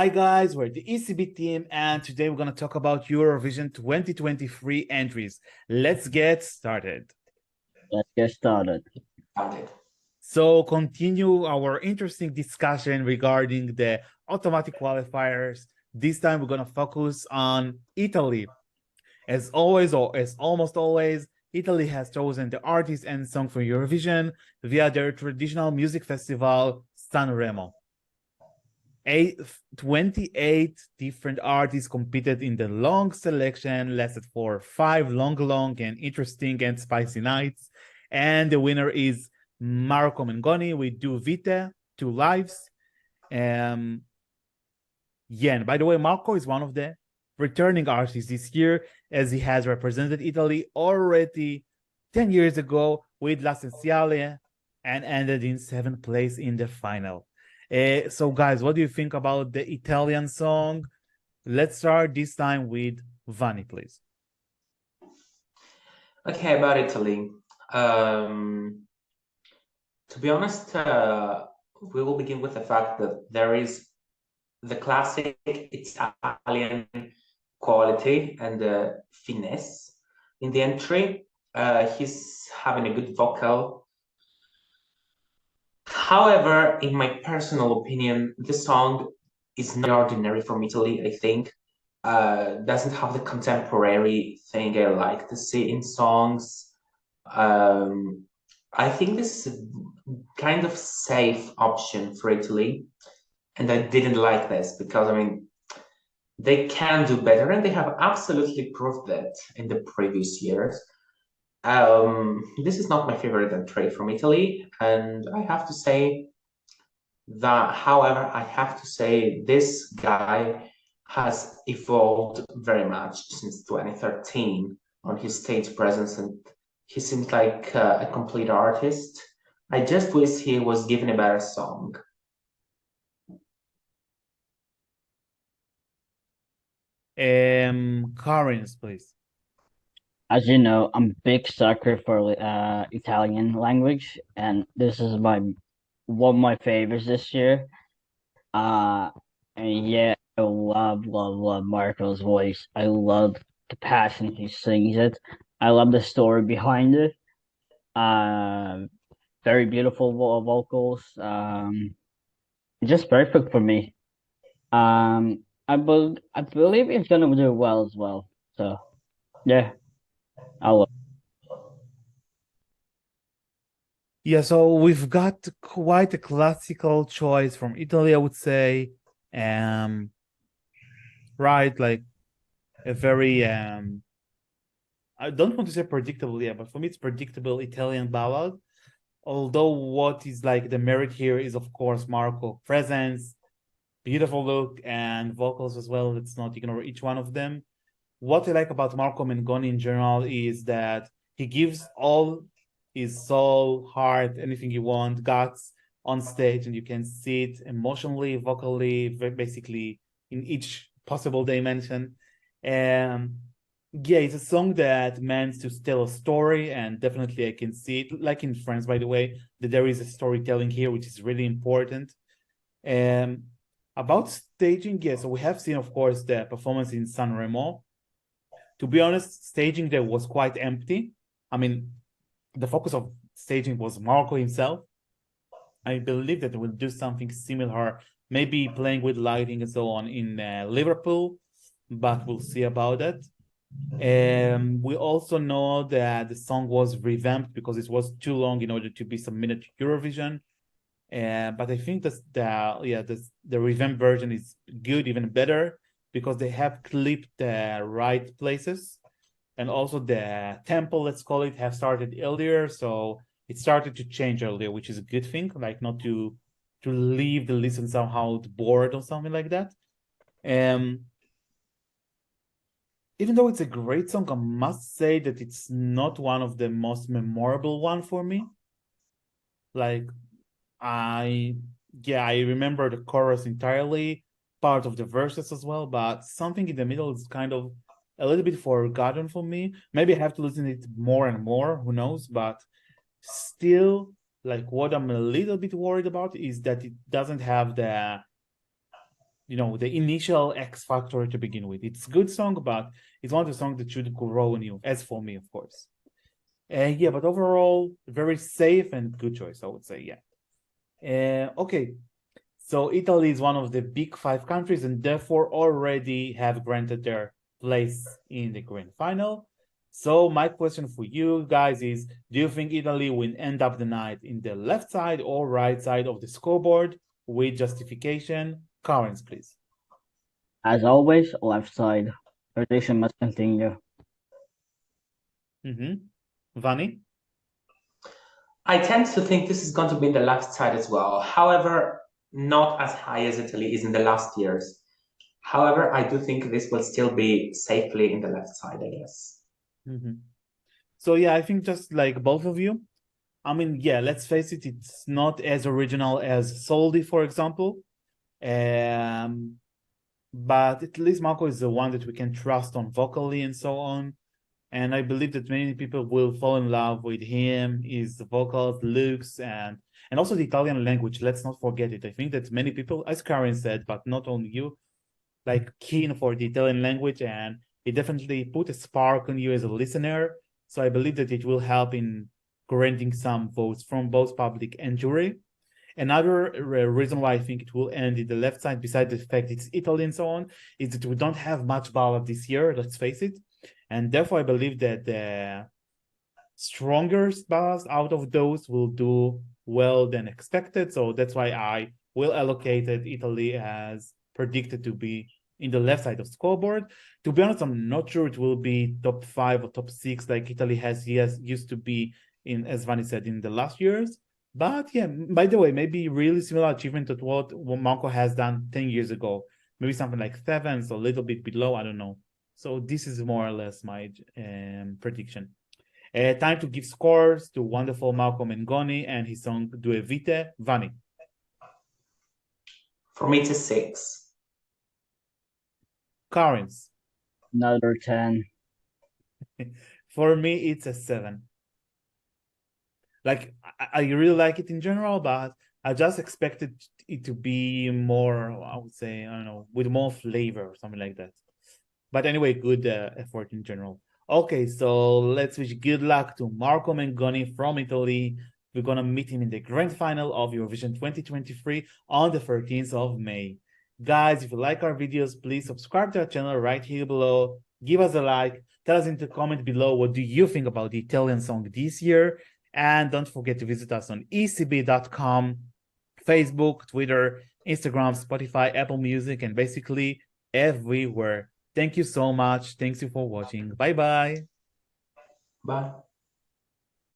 Hi guys, we're the Escbeat team and today we're going to talk about Eurovision 2023 entries. Let's get started. Let's get started. So continue our interesting discussion regarding the automatic qualifiers. This time we're going to focus on Italy. As always, or as almost always, Italy has chosen the artist and song for Eurovision via their traditional music festival, Sanremo. 28 different artists competed in the long selection, lasted for 5 long and interesting and spicy nights. And the winner is Marco Mengoni with Do Vite, 2 lives. And by the way, Marco is one of the returning artists this year, as he has represented Italy already 10 years ago with L'Essenziale and ended in 7th place in the final. So guys, what do you think about the Italian song? Let's start this time with Vanni, please. Okay, about Italy. To be honest, we will begin with the fact that there is the classic Italian quality and the finesse in the entry. He's having a good vocal. However, in my personal opinion, the song is not ordinary from Italy, I think. Doesn't have the contemporary thing I like to see in songs. I think this is a kind of safe option for Italy, and I didn't like this because I mean they can do better, and they have absolutely proved that in the previous years. This is not my favorite entry from Italy, and I have to say that, however, I have to say this guy has evolved very much since 2013 on his stage presence, and he seems like a complete artist. I just wish he was given a better song. Karins, please. As you know, I'm a big sucker for Italian language, and this is one of my favorites this year. And yeah, I love Marco's voice. I love the passion he sings it. I love the story behind it. Very beautiful vocals. Just perfect for me. I believe it's gonna do well as well. So yeah, I love. Yeah, so we've got quite a classical choice from Italy, I would say. Right, like a very I don't want to say predictable, yeah, but for me it's predictable Italian ballad. Although what is like the merit here is of course Marco presence, beautiful look, and vocals as well. Let's not ignore each one of them. What I like about Marco Mengoni in general is that he gives all his soul, heart, anything you want, guts on stage, and you can see it emotionally, vocally, basically in each possible dimension. And yeah, it's a song that meant to tell a story, and definitely I can see it, like in France, by the way, that there is a storytelling here, which is really important. And about staging, yeah, so we have seen, of course, the performance in Sanremo. To be honest, staging there was quite empty. I mean, the focus of staging was Marco himself. I believe that we'll do something similar, maybe playing with lighting and so on in Liverpool, but we'll see about that. We also know that the song was revamped because it was too long in order to be submitted to Eurovision. But I think that the revamped version is good, even better, because they have clipped the right places, and also the tempo, let's call it, have started earlier, so it started to change earlier, which is a good thing, like not to leave the listen somehow bored or something like that. Even though it's a great song, I must say that it's not one of the most memorable one for me. Like, I remember the chorus entirely, part of the verses as well, but something in the middle is kind of a little bit forgotten for me. Maybe I have to listen to it more and more, who knows, but still, like, what I'm a little bit worried about is that it doesn't have the initial X factor to begin with. It's a good song, but it's one of the songs that should grow on you, as for me, of course. Yeah, but overall, very safe and good choice, I would say, yeah. Okay, so Italy is one of the big 5 countries and therefore already have granted their place in the grand final. So my question for you guys is, do you think Italy will end up the night in the left side or right side of the scoreboard with justification? Currents, please. As always, left side. Tradition must continue. Vani? I tend to think this is going to be in the left side as well. However, not as high as Italy is in the last years. However, I do think this will still be safely in the left side, I guess. So yeah, I think just like both of you, I mean, yeah, let's face it, it's not as original as Soldi, for example. But at least Marco is the one that we can trust on vocally and so on. And I believe that many people will fall in love with him, his vocals, looks, and also the Italian language. Let's not forget it. I think that many people, as Karen said, but not only you, like keen for the Italian language, and it definitely put a spark on you as a listener. So I believe that it will help in granting some votes from both public and jury. Another reason why I think it will end in the left side, besides the fact it's Italy and so on, is that we don't have much ballad this year, let's face it. And therefore, I believe that the strongest ballads out of those will do well than expected. So that's why I will allocate Italy as predicted to be in the left side of the scoreboard. To be honest, I'm not sure it will be top 5 or top 6 like Italy has used to be in, as Vani said, in the last years. But yeah, by the way, maybe really similar achievement to what Marco has done 10 years ago. Maybe something like 7, so a little bit below, I don't know. So this is more or less my prediction. Time to give scores to wonderful Marco Mengoni and his song Due Vite. Vani. For me, it's a 6. Karins. Another 10. For me, it's a 7. Like, I really like it in general, but I just expected it to be more, I would say, I don't know, with more flavor or something like that. But anyway, good effort in general. Okay, so let's wish good luck to Marco Mengoni from Italy. We're going to meet him in the grand final of Eurovision 2023 on the 13th of May. Guys, if you like our videos, please subscribe to our channel right here below. Give us a like. Tell us in the comment below what do you think about the Italian song this year. And don't forget to visit us on escbeat.com, Facebook, Twitter, Instagram, Spotify, Apple Music, and basically everywhere. Thank you so much. Thanks you for watching. Bye-bye. Bye.